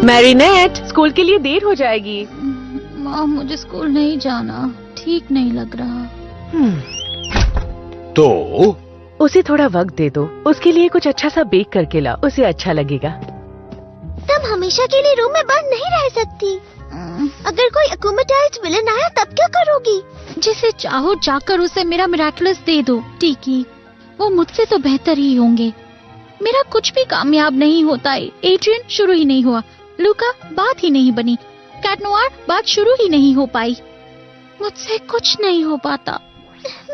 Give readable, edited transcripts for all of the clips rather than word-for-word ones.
Marinate, school के लिए देर हो जाएगी। माँ, मुझे स्कूल नहीं जाना, ठीक नहीं लग रहा। तो उसे थोड़ा वक्त दे दो, उसके लिए कुछ अच्छा सा बेक करके लाओ, उसे अच्छा लगेगा। तुम हमेशा के लिए रूम में बंद नहीं रह सकती। अगर कोई अकोमोडाइज्ड विलन आया तब क्या करोगी? जिसे चाहो जाकर उसे मेरा मिराकुलस दे दो। टिकी, वो मुझसे तो बेहतर ही होंगे। मेरा कुछ भी कामयाब नहीं होता है। एड्रियन शुरू ही नहीं हुआ, लूका बात ही नहीं बनी, कैट नोआर बात शुरू ही नहीं हो पाई। मुझसे कुछ नहीं हो पाता।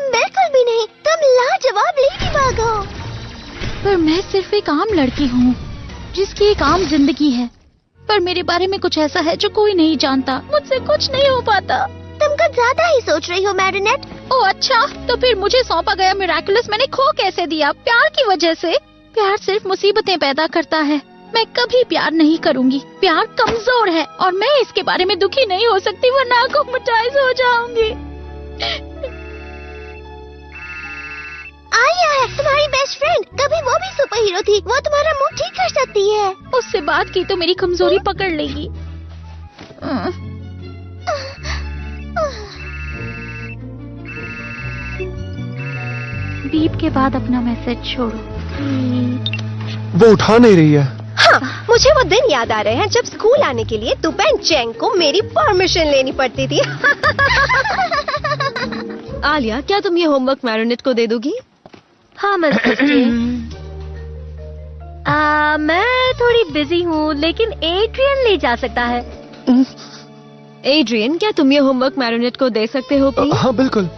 बिल्कुल भी नहीं, तुम लाजवाब लेडीबग हो। पर मैं सिर्फ एक आम लड़की हूँ जिसकी एक आम जिंदगी है। पर मेरे बारे में कुछ ऐसा है जो कोई नहीं जानता। मुझसे कुछ नहीं हो पाता। तुम कुछ ज्यादा ही सोच रही हो मैरिनेट। ओह अच्छा, तो फिर मुझे सौंपा गया मिराकुलस मैंने खो कैसे दिया? प्यार की वजह से। प्यार सिर्फ मुसीबतें पैदा करता है। मैं कभी प्यार नहीं करूंगी। प्यार कमजोर है और मैं इसके बारे में दुखी नहीं हो सकती, वरना अकोमोडाइज हो जाऊंगी। आलिया है तुम्हारी बेस्ट फ्रेंड, कभी वो भी सुपर हीरो थी, वो तुम्हारा मूड ठीक कर सकती है। उससे बात की तो मेरी कमजोरी पकड़ लेगी। बीप के बाद अपना मैसेज छोड़ो। वो उठा नहीं रही है। हाँ, मुझे वो दिन याद आ रहे हैं जब स्कूल आने के लिए तुपेन चेंग को मेरी परमिशन लेनी पड़ती थी। आलिया, क्या तुम ये होमवर्क मैरिनेट को दे दोगी? हाँ मिस मैं थोड़ी बिजी हूँ, लेकिन एड्रियन ले जा सकता है। एड्रियन, क्या तुम ये होमवर्क मैरिनेट को दे सकते हो प्लीज? हाँ बिल्कुल।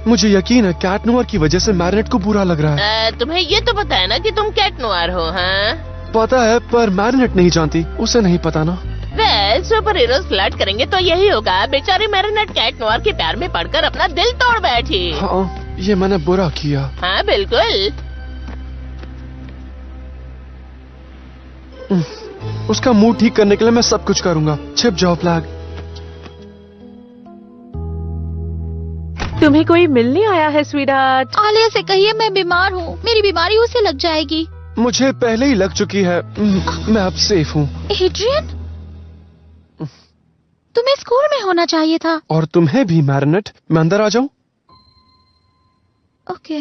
मुझे यकीन है कैट नोआर की वजह से मैरिनेट को बुरा लग रहा है। तुम्हें ये तो पता है ना कि तुम कैट नोआर हो? हाँ पता है, पर मैरिनेट नहीं जानती, उसे नहीं पता ना। वेल, सुपर हीरोज फ्लर्ट करेंगे तो यही होगा। बेचारी मैरिनेट कैट नोआर के प्यार में पड़कर अपना दिल तोड़ बैठी। हाँ, ये मैंने बुरा किया। हाँ बिल्कुल। उसका मूड ठीक करने के लिए मैं सब कुछ करूंगा। छिप जाओ फ्लैग। तुम्हें कोई मिलने आया है स्वीटहार्ट? आलिया से कहिए मैं बीमार हूँ, मेरी बीमारी उसे लग जाएगी। मुझे पहले ही लग चुकी है। मैं अब सेफ हूँ। एड्रियन, तुम्हें स्कूल में होना चाहिए था। और तुम्हें भी मैरिनेट। मैं अंदर आ जाऊं? ओके।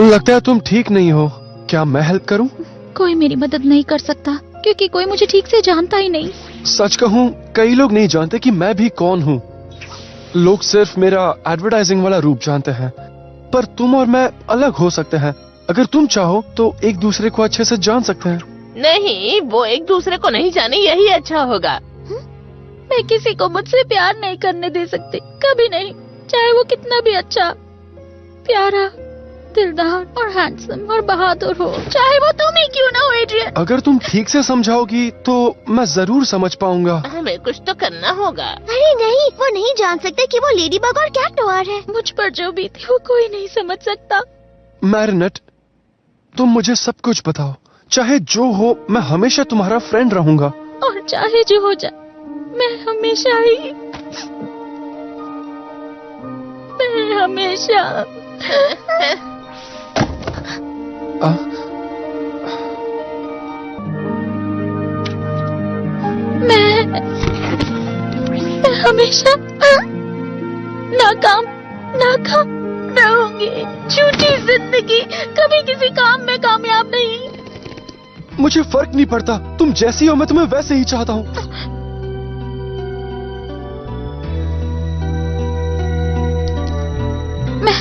लगता है तुम ठीक नहीं हो। क्या मैं हेल्प करूं? कोई मेरी मदद नहीं कर सकता क्योंकि कोई मुझे ठीक से जानता ही नहीं। सच कहूं, कई लोग नहीं जानते कि मैं भी कौन हूं। लोग सिर्फ मेरा एडवर्टाइजिंग वाला रूप जानते हैं, पर तुम और मैं अलग हो सकते हैं। अगर तुम चाहो तो एक दूसरे को अच्छे से जान सकते हैं। नहीं, वो एक दूसरे को नहीं जाने, यही अच्छा होगा। मैं किसी को मुझसे प्यार नहीं करने दे सकती, कभी नहीं, चाहे वो कितना भी अच्छा, प्यारा, दिलदार और हैंडसम और बहादुर हो, चाहे वो तुम ही क्यों ना हो एड्रियन। अगर तुम ठीक से समझाओगी तो मैं जरूर समझ पाऊंगा। हमें कुछ तो करना होगा। अरे नहीं, वो नहीं जान सकते कि वो लेडीबग और कैट नोआर है। मुझ पर जो बीती वो कोई नहीं समझ सकता। मैरिनेट, तुम मुझे सब कुछ बताओ। चाहे जो हो, मैं हमेशा तुम्हारा फ्रेंड रहूंगा। और चाहे जो हो जाए, मैं हमेशा मैं हमेशा नाकाम रहूंगी। झूठी जिंदगी, कभी किसी काम में कामयाब नहीं। मुझे फर्क नहीं पड़ता, तुम जैसी हो मैं तुम्हें वैसे ही चाहता हूँ। मैं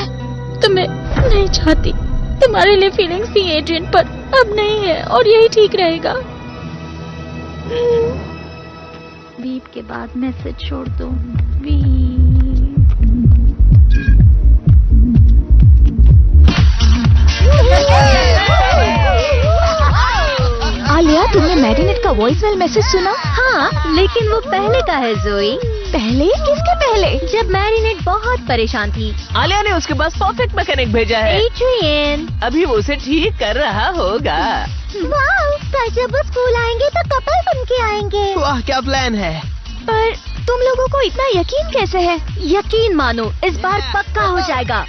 तुम्हें नहीं चाहती। तुम्हारे लिए फीलिंग्स थी एड्रियन, पर अब नहीं है और यही ठीक रहेगा। बीप के बाद मैसेज छोड़ दो। आलिया, तुमने मैरिनेट का वॉइसमेल मैसेज सुना? हाँ, लेकिन वो पहले का है जोई। पहले? किसके पहले? जब मैरिनेट बहुत परेशान थी। आलिया ने उसके पास परफेक्ट मैकेनिक भेजा है। एड्रियन, अभी वो उसे ठीक कर रहा होगा। वाह, कल जब वो स्कूल आएंगे तो कपल बन के आएंगे। वाह, क्या प्लान है। पर तुम लोगों को इतना यकीन कैसे है? यकीन मानो, इस बार पक्का हो जाएगा।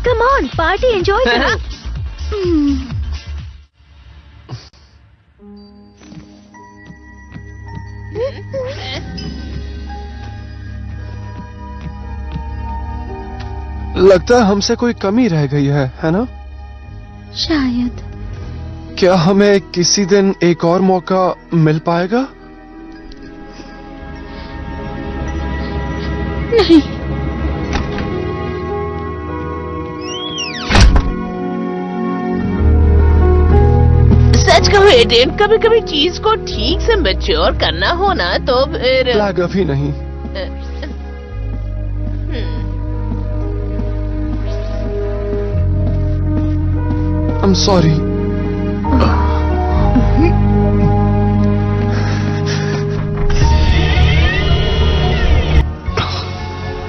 कम ऑन, पार्टी एंजॉय करो। लगता है हमसे कोई कमी रह गई है ना? शायद। क्या हमें किसी दिन एक और मौका मिल पाएगा? नहीं। सच कहो एडेन, कभी कभी चीज को ठीक से मैच्योर करना हो ना तो फिर फ्लैग अभी नहीं। I'm sorry.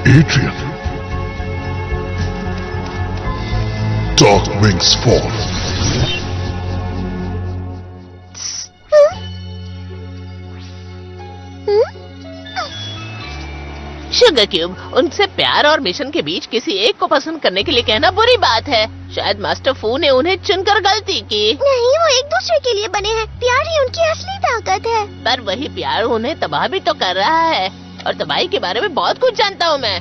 Adrian. Dark wings fall. Sugar cube, उनसे प्यार और मिशन के बीच किसी एक को पसंद करने के लिए कहना बुरी बात है। शायद मास्टर फू ने उन्हें चुनकर गलती की। नहीं, वो एक दूसरे के लिए बने हैं। प्यार ही उनकी असली ताकत है। पर वही प्यार उन्हें तबाह भी तो कर रहा है, और तबाही के बारे में बहुत कुछ जानता हूँ मैं।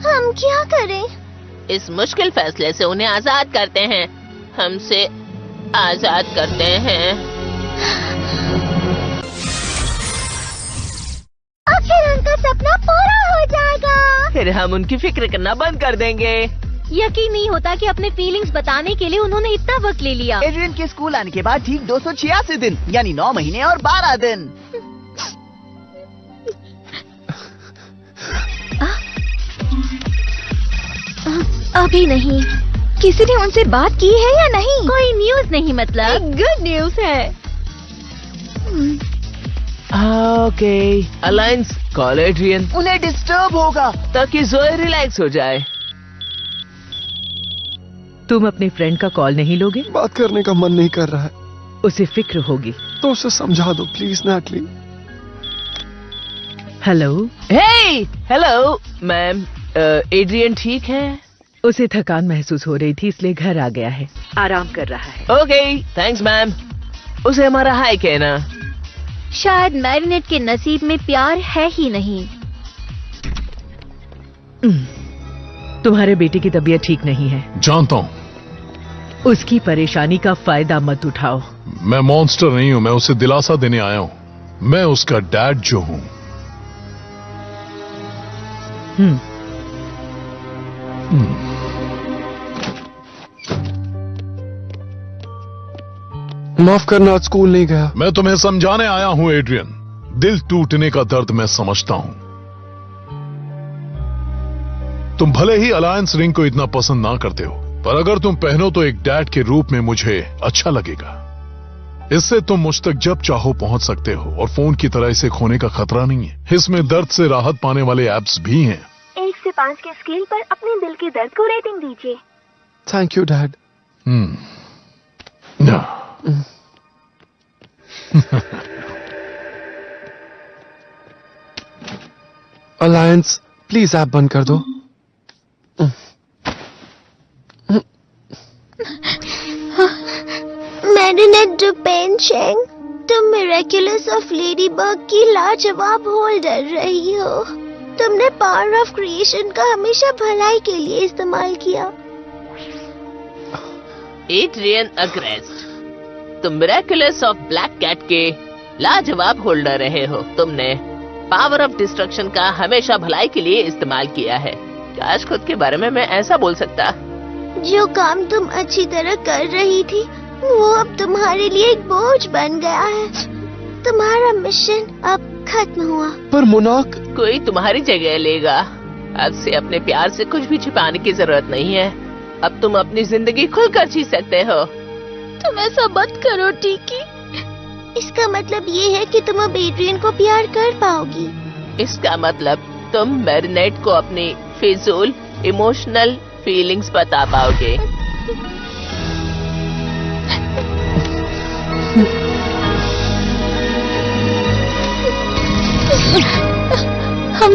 हम क्या करें? इस मुश्किल फैसले से उन्हें आजाद करते हैं। हमसे आजाद करते हैं। फिर उनका सपना पूरा हो जाएगा। फिर हम उनकी फिक्र करना बंद कर देंगे। यकीन नहीं होता कि अपने फीलिंग्स बताने के लिए उन्होंने इतना वक्त ले लिया। एड्रियन के स्कूल आने के बाद ठीक 286 दिन, यानी 9 महीने और 12 दिन। अभी नहीं। किसी ने उनसे बात की है या नहीं? कोई न्यूज नहीं मतलब? गुड न्यूज है। ओके, अलायंस कॉल एड्रियन उन्हें डिस्टर्ब होगा ताकि जोए रिलैक्स हो जाए। तुम अपने फ्रेंड का कॉल नहीं लोगे? बात करने का मन नहीं कर रहा है। उसे फिक्र होगी। तो उसे समझा दो please Natalie. Hello. Hey, hello ma'am, Adrian ठीक है? उसे थकान महसूस हो रही थी, इसलिए घर आ गया है। आराम कर रहा है। Okay, thanks ma'am. उसे हमारा हाय कहना। शायद मैरिनेट के नसीब में प्यार है ही नहीं। तुम्हारे बेटे की तबीयत ठीक नहीं है। जानता हूँ। उसकी परेशानी का फायदा मत उठाओ। मैं मॉन्स्टर नहीं हूँ, मैं उसे दिलासा देने आया हूँ। मैं उसका डैड जो हूँ। माफ करना, आज स्कूल नहीं गया। मैं तुम्हें समझाने आया हूं एड्रियन। दिल टूटने का दर्द मैं समझता हूं। तुम भले ही अलायंस रिंग को इतना पसंद ना करते हो, पर अगर तुम पहनो तो एक डैड के रूप में मुझे अच्छा लगेगा। इससे तुम मुझ तक जब चाहो पहुंच सकते हो, और फोन की तरह इसे खोने का खतरा नहीं है। इसमें दर्द से राहत पाने वाले ऐप्स भी हैं। 1 से 5 के स्केल पर अपने दिल के दर्द को रेटिंग दीजिए। Thank you dad. Alliance, please app बंद कर दो। मैरिनेट डुपेन शेंग, तुम मिरेकुलस ऑफ लेडीबग की लाजवाब होल्डर रही हो। तुमने पावर ऑफ क्रिएशन का हमेशा भलाई के लिए इस्तेमाल किया। एड्रियन अग्रेस्ट, तुम मिरेकुलस ऑफ ब्लैक कैट के लाजवाब होल्डर रहे हो। तुमने पावर ऑफ डिस्ट्रक्शन का हमेशा भलाई के लिए इस्तेमाल किया है। काश खुद के बारे में मैं ऐसा बोल सकता। जो काम तुम अच्छी तरह कर रही थी, वो अब तुम्हारे लिए एक बोझ बन गया है। तुम्हारा मिशन अब खत्म हुआ। पर मोनाक, कोई तुम्हारी जगह लेगा। अब से अपने प्यार से कुछ भी छिपाने की जरूरत नहीं है। अब तुम अपनी जिंदगी खुलकर जी सकते हो। तुम ऐसा मत करो टीकी। इसका मतलब ये है कि तुम अब एड्रियन को प्यार कर पाओगी। इसका मतलब तुम मैरिनेट को अपनी फिजूल इमोशनल फीलिंग्स बता पाओगे।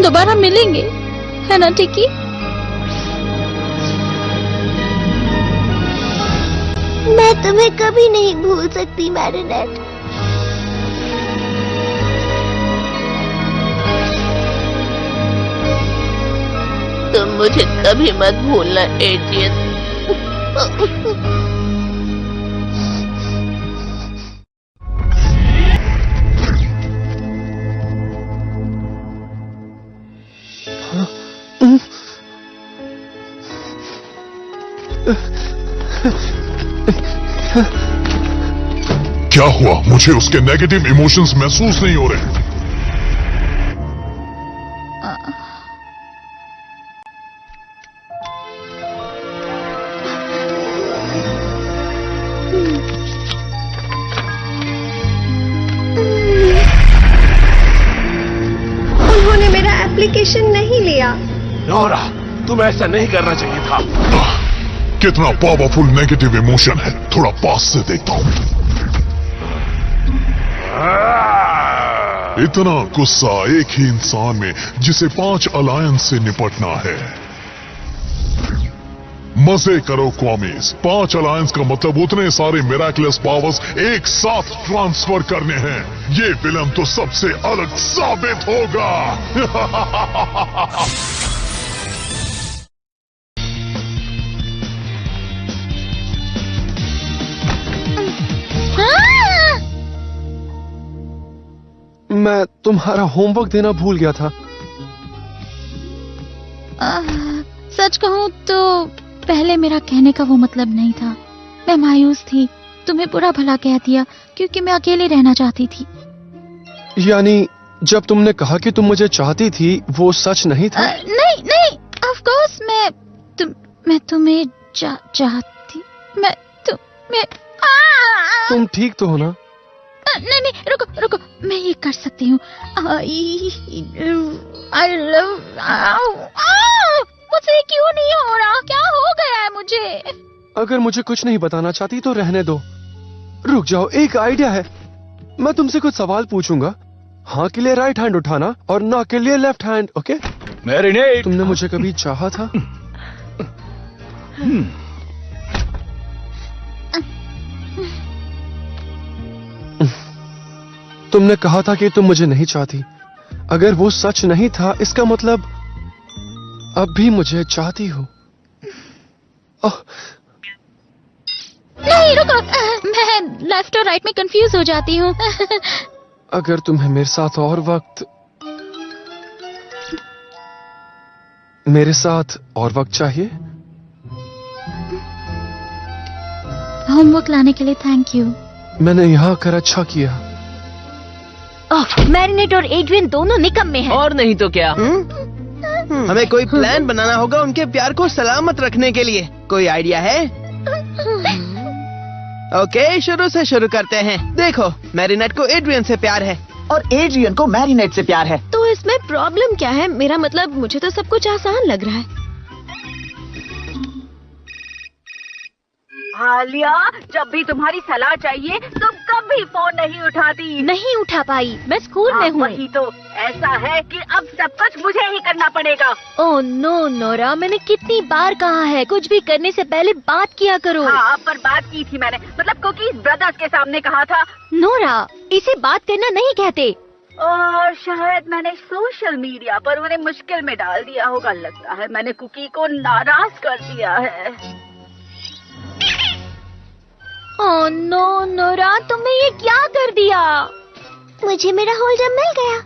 दोबारा मिलेंगे, है ना टिकी? मैं तुम्हें कभी नहीं भूल सकती मैरिनेट। तुम मुझे कभी मत भूलना एड्रियन। क्या हुआ? मुझे उसके नेगेटिव इमोशंस महसूस नहीं हो रहे। उन्होंने मेरा एप्लीकेशन नहीं लिया। नोरा, तुम ऐसा नहीं करना चाहिए था। कितना पावरफुल नेगेटिव इमोशन है, थोड़ा पास से देखता हूं। इतना गुस्सा एक ही इंसान में जिसे 5 अलायंस से निपटना है। मजे करो क्वामीज, 5 अलायंस का मतलब उतने सारे मिराकुलस पावर्स एक साथ ट्रांसफर करने हैं। ये फिल्म तो सबसे अलग साबित होगा। मैं तुम्हारा होमवर्क देना भूल गया था। सच कहूं तो पहले मेरा कहने का वो मतलब नहीं था। मैं मायूस थी, तुम्हें बुरा भला कह दिया क्योंकि मैं अकेले रहना चाहती थी। यानी जब तुमने कहा कि तुम मुझे चाहती थी, वो सच नहीं था? नहीं नहीं, ऑफ कोर्स मैं तुम्हें चाहती। तुम ठीक तो हो ना? नहीं नहीं, रुको, मैं ये कर सकती हूँ। I love. मुझसे क्यों नहीं हो रहा? क्या हो गया है मुझे? अगर मुझे कुछ नहीं बताना चाहती तो रहने दो। रुक जाओ, एक आइडिया है। मैं तुमसे कुछ सवाल पूछूंगा। हाँ के लिए राइट हैंड उठाना और ना के लिए लेफ्ट हैंड, ओके? मैरिनेट, तुमने मुझे कभी चाहा था? तुमने कहा था कि तुम मुझे नहीं चाहती। अगर वो सच नहीं था, इसका मतलब अब भी मुझे चाहती हो। नहीं रुको, मैं लेफ्ट और राइट में कंफ्यूज हो जाती हूँ। अगर तुम्हें मेरे साथ और वक्त चाहिए। होमवर्क लाने के लिए थैंक यू। मैंने यहाँ कर अच्छा किया। मैरिनेट और एड्रियन दोनों निकम्मे हैं। और नहीं तो क्या? हमें कोई प्लान बनाना होगा उनके प्यार को सलामत रखने के लिए। कोई आइडिया है? ओके, शुरू से शुरू करते हैं। देखो, मैरिनेट को एड्रियन से प्यार है और एड्रियन को मैरिनेट से प्यार है। तो इसमें प्रॉब्लम क्या है? मेरा मतलब, मुझे तो सब कुछ आसान लग रहा है। आलिया, जब भी तुम्हारी सलाह चाहिए तुम कभी फोन नहीं उठाती। नहीं उठा पाई, मैं स्कूल में हूँ। वही तो, ऐसा है कि अब सब कुछ मुझे ही करना पड़ेगा। ओह नो नोरा, मैंने कितनी बार कहा है कुछ भी करने से पहले बात किया करो। हाँ, पर बात की थी मैंने, मतलब कुकीज ब्रदर्स के सामने कहा था। नोरा, इसे बात करना नहीं कहते। और शायद मैंने सोशल मीडिया पर उन्हें मुश्किल में डाल दिया होगा। लगता है मैंने कुकी को नाराज कर दिया है। ओह नो नोरा, तुमने ये क्या कर दिया? मुझे मेरा होल्डर मिल गया।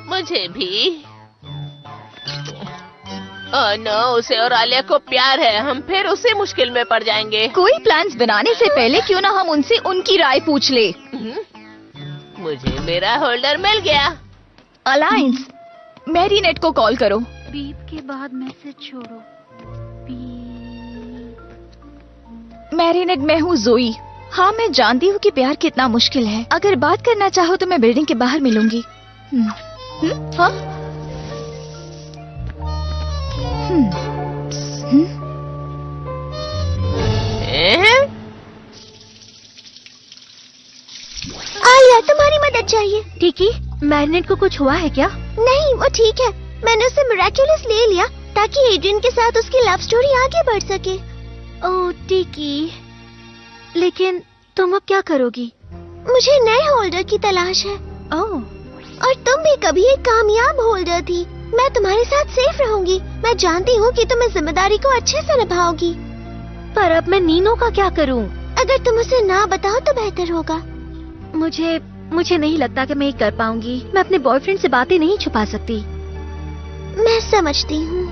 मुझे भी। ओह नो, उसे और आलिया को प्यार है। हम फिर उसे मुश्किल में पड़ जाएंगे। कोई प्लान्स बनाने से पहले क्यों ना हम उनसे उनकी राय पूछ ले। मुझे मेरा होल्डर मिल गया। अलायंस, मैरिनेट को कॉल करो। बीप के बाद मैसेज छोड़ो। मैरिनेट, मैं हूँ जोई। हाँ, मैं जानती हूँ कि प्यार कितना मुश्किल है। अगर बात करना चाहो तो मैं बिल्डिंग के बाहर मिलूंगी। हाँ? आलिया, तुम्हारी मदद चाहिए। टिकी, मैरिनेट को कुछ हुआ है क्या? नहीं, वो ठीक है। मैंने उसे मिरेक्युलस ले लिया ताकि एड्रियन के साथ उसकी लव स्टोरी आगे बढ़ सके। ओह टिकी, लेकिन तुम अब क्या करोगी? मुझे नए होल्डर की तलाश है। ओह, और तुम भी कभी एक कामयाब होल्डर थी। मैं तुम्हारे साथ सेफ रहूंगी। मैं जानती हूँ कि तुम इस जिम्मेदारी को अच्छे से निभाओगी। पर अब मैं नीनो का क्या करूँ? अगर तुम उसे ना बताओ तो बेहतर होगा। मुझे नहीं लगता कि मैं ये कर पाऊंगी। मैं अपने बॉयफ्रेंड से बातें नहीं छुपा सकती। मैं समझती हूँ।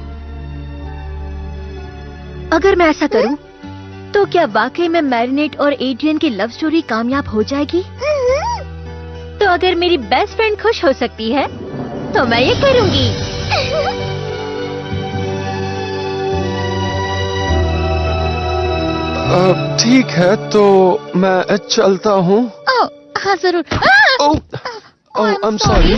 अगर मैं ऐसा करूँ तो क्या वाकई में मैरिनेट और एड्रियन की लव स्टोरी कामयाब हो जाएगी? तो अगर मेरी बेस्ट फ्रेंड खुश हो सकती है तो मैं ये करूँगी। ठीक है, तो मैं चलता हूँ। हाँ जरूर। I am sorry.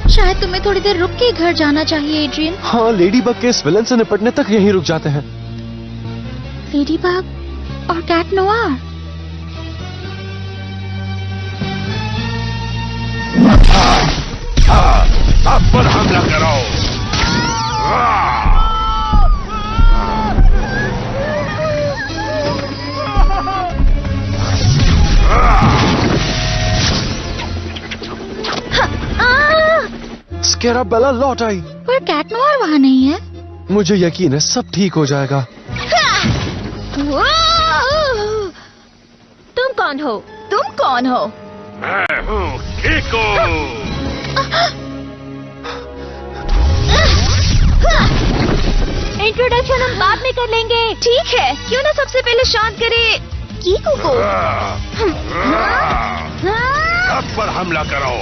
शायद तुम्हें थोड़ी देर रुक के घर जाना चाहिए एड्रियन। हाँ, लेडी बग के इस विलन से निपटने तक यहीं रुक जाते हैं। लेडी बग और कैट नोआर। अब पर हमला करो। स्कैराबेला लौट आई। पर कैट नोआर वहाँ नहीं है। मुझे यकीन है सब ठीक हो जाएगा। तुम कौन हो? तुम कौन हो? मैं हूँ कीको। इंट्रोडक्शन हम बाद में कर लेंगे। ठीक है, क्यों ना सबसे पहले शांत करे कीको को। अब पर हमला करो।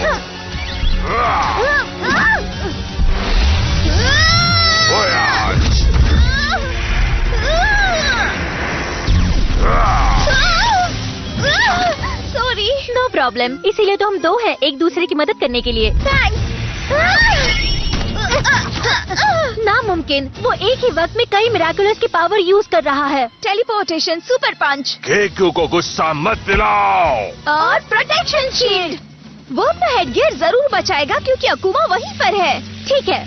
Sorry, no problem. इसीलिए तो हम दो हैं, एक दूसरे की मदद करने के लिए। नामुमकिन, वो एक ही वक्त में कई मिरेकुलस की पावर यूज कर रहा है। टेलीपोर्टेशन, सुपर पंच। कीको को गुस्सा मत दिलाओ। और प्रोटेक्शन शील्ड। वो अपना हेडगियर जरूर बचाएगा क्योंकि अकुमा वहीं पर है। ठीक है।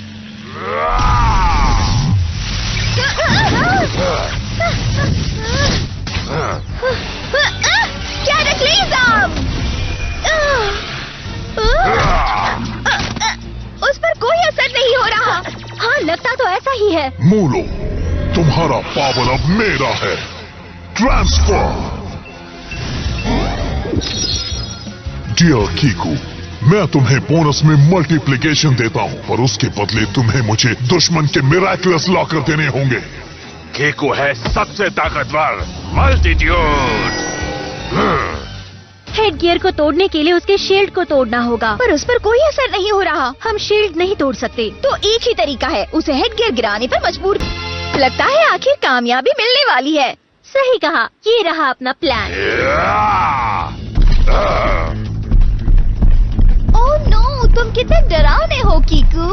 उस पर कोई असर नहीं हो रहा। हाँ, लगता तो ऐसा ही है। मूलो, तुम्हारा पावर अब मेरा है। ट्रांसफर। डियर कीकू, मैं तुम्हें बोनस में मल्टीप्लिकेशन देता हूँ, पर उसके बदले तुम्हें मुझे दुश्मन के मिरेकुलस लॉकर देने होंगे। कीको है सबसे ताकतवर मल्टीट्यूड। हेडगियर को तोड़ने के लिए उसके शील्ड को तोड़ना होगा, पर उस पर कोई असर नहीं हो रहा। हम शील्ड नहीं तोड़ सकते। तो एक ही तरीका है, उसे हेडगियर गिराने पर मजबूर। लगता है आखिर कामयाबी मिलने वाली है। सही कहा, ये रहा अपना प्लान। ओह नो, तुम कितने डरावने हो कीकू।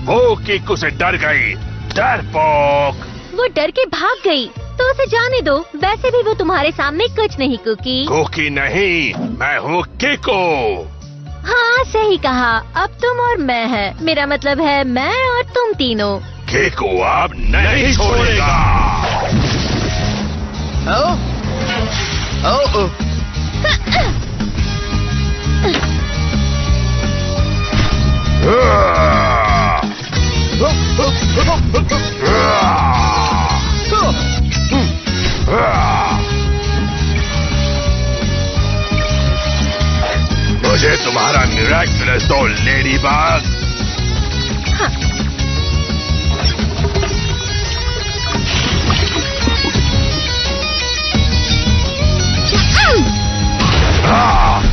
वो कीको से डर गई। डरपोक। वो डर के भाग गई, तो उसे जाने दो। वैसे भी वो तुम्हारे सामने कुछ नहीं कुकी। कुकी नहीं, मैं हूँ कीको। हाँ, सही कहा। अब तुम और मैं है। मेरा मतलब है मैं और तुम तीनों। कीको अब नहीं छोड़ेगा। मुझे तुम्हारा मिरेकुलस दो, लेडी बग।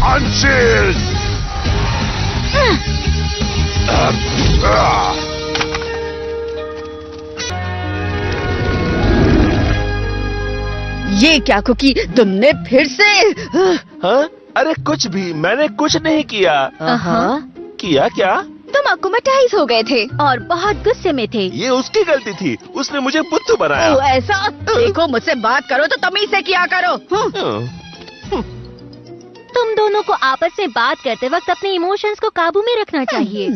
Unsealed! ये क्या कुकी, तुमने फिर से? हाँ? अरे कुछ भी, मैंने कुछ नहीं किया। किया क्या? तुम अकुमेटाइज हो गए थे और बहुत गुस्से में थे। ये उसकी गलती थी, उसने मुझे बुद्धू बनाया। ओ ऐसा? देखो मुझसे बात करो तो तमीज से किया करो। तुम दोनों को आपस में बात करते वक्त अपने इमोशंस को काबू में रखना चाहिए।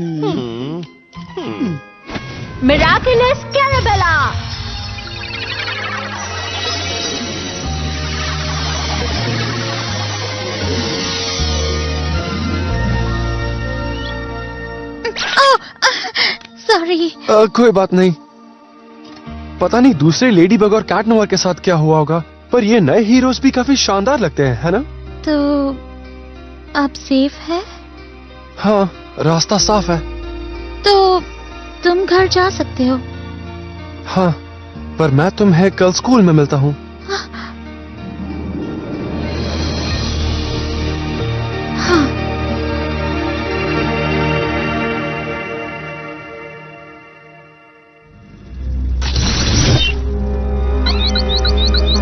मिराकुलस कैराबेला। सॉरी। कोई बात नहीं। पता नहीं दूसरे लेडी बग और कैट नोवा के साथ क्या हुआ होगा, पर ये नए हीरोज भी काफी शानदार लगते हैं, है ना? तो आप सेफ है? हाँ, रास्ता साफ है। तो तुम घर जा सकते हो। हाँ, पर मैं तुम्हें कल स्कूल में मिलता हूँ। हाँ।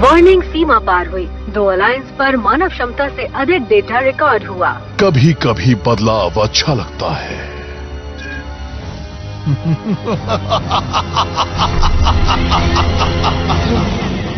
वार्निंग सीमा पार हुई। 2 अलायंस पर मानव क्षमता से अधिक डेटा रिकॉर्ड हुआ। कभी कभी बदलाव अच्छा लगता है।